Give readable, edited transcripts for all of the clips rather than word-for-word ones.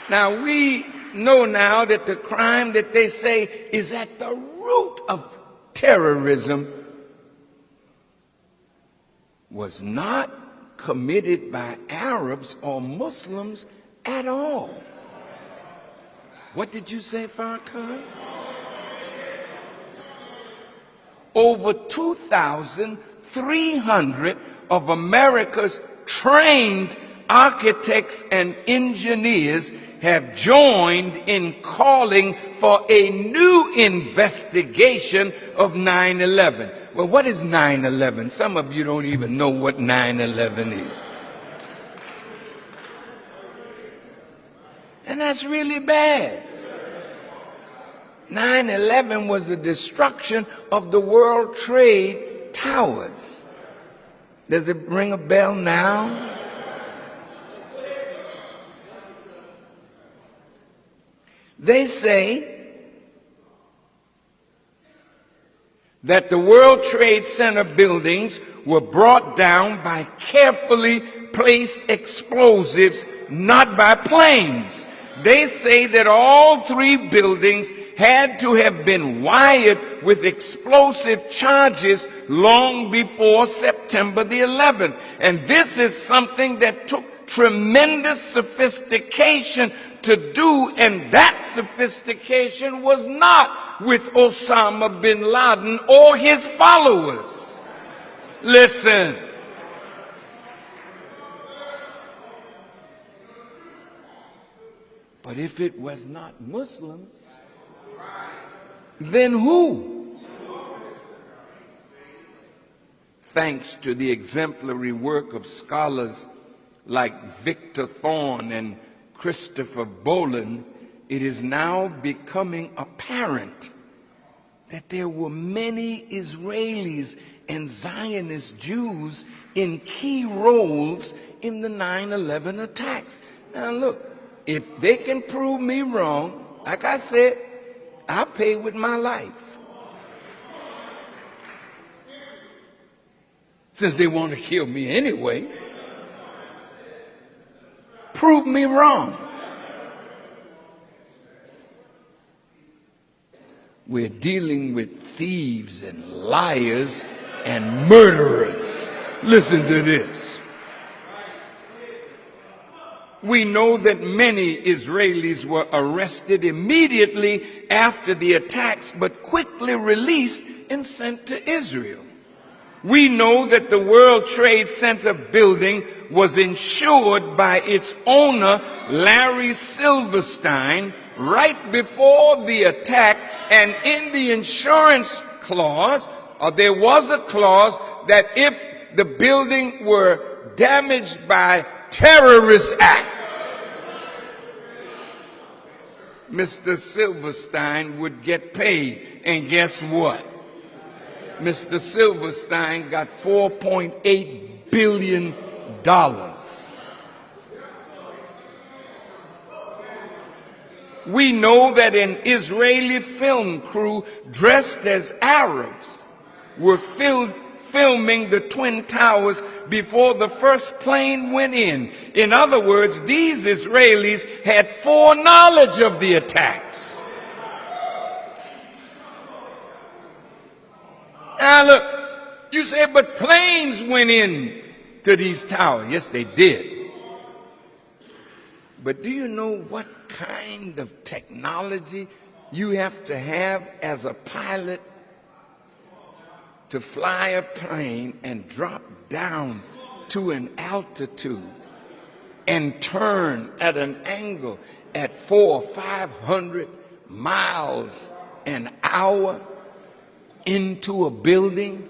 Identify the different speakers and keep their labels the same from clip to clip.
Speaker 1: Now, we know now that the crime that they say is at the root of terrorism was not committed by Arabs or Muslims at all. What did you say, Farrakhan? Over 2,300 of America's trained architects and engineers have joined in calling for a new investigation of 9/11. Well, what is 9/11? Some of you don't even know what 9/11 is. And that's really bad. 9/11 was the destruction of the World Trade Towers. Does it ring a bell now? They say that the World Trade Center buildings were brought down by carefully placed explosives, not by planes. They say that all three buildings had to have been wired with explosive charges long before September the 11th. And this is something that took tremendous sophistication to do, and that sophistication was not with Osama bin Laden or his followers. Listen. But if it was not Muslims, then who? Thanks to the exemplary work of scholars like Victor Thorne and Christopher Boland, it is now becoming apparent that there were many Israelis and Zionist Jews in key roles in the 9/11 attacks. Now look, if they can prove me wrong, like I said, I'll pay with my life. Since they want to kill me anyway, prove me wrong. We're dealing with thieves and liars and murderers. Listen to this. We know that many Israelis were arrested immediately after the attacks, but quickly released and sent to Israel. We know that the World Trade Center building was insured by its owner, Larry Silverstein, right before the attack, and in the insurance clause, there was a clause that if the building were damaged by terrorist acts, Mr. Silverstein would get paid. And guess what? Mr. Silverstein got $4.8 billion. We know that an Israeli film crew dressed as Arabs were filming the Twin Towers before the first plane went in. In other words, these Israelis had foreknowledge of the attacks. Now look, you say, but planes went in to these towers. Yes, they did. But do you know what kind of technology you have to have as a pilot to fly a plane and drop down to an altitude and turn at an angle at 400 or 500 miles an hour into a building?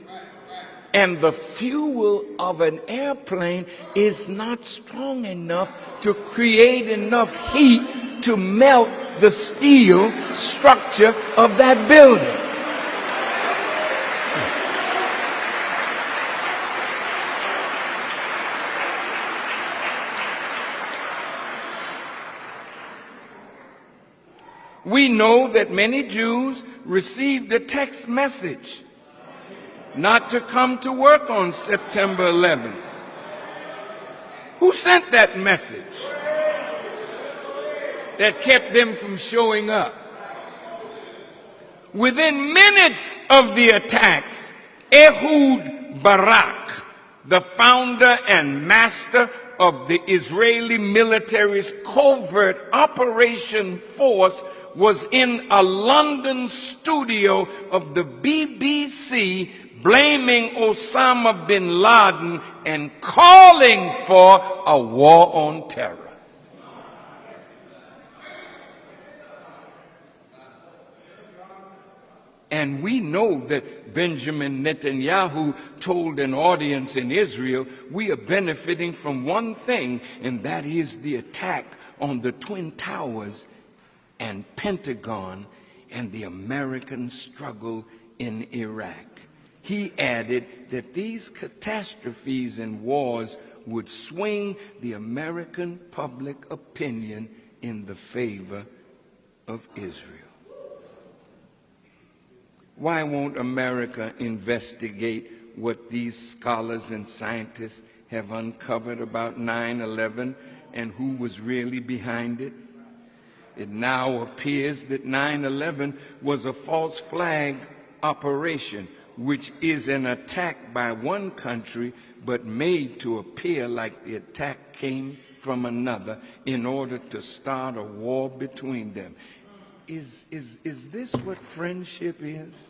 Speaker 1: And the fuel of an airplane is not strong enough to create enough heat to melt the steel structure of that building. We know that many Jews received a text message not to come to work on September 11th. Who sent that message? that kept them from showing up. Within minutes of the attacks, Ehud Barak, the founder and master of the Israeli military's covert operation force, was in a London studio of the BBC blaming Osama bin Laden and calling for a war on terror. And we know that Benjamin Netanyahu told an audience in Israel, we are benefiting from one thing, and that is the attack on the Twin Towers and Pentagon and the American struggle in Iraq. He added that these catastrophes and wars would swing the American public opinion in the favor of Israel. Why won't America investigate what these scholars and scientists have uncovered about 9/11 and who was really behind it? It now appears that 9/11 was a false flag operation, which is an attack by one country but made to appear like the attack came from another in order to start a war between them. Is this what friendship is?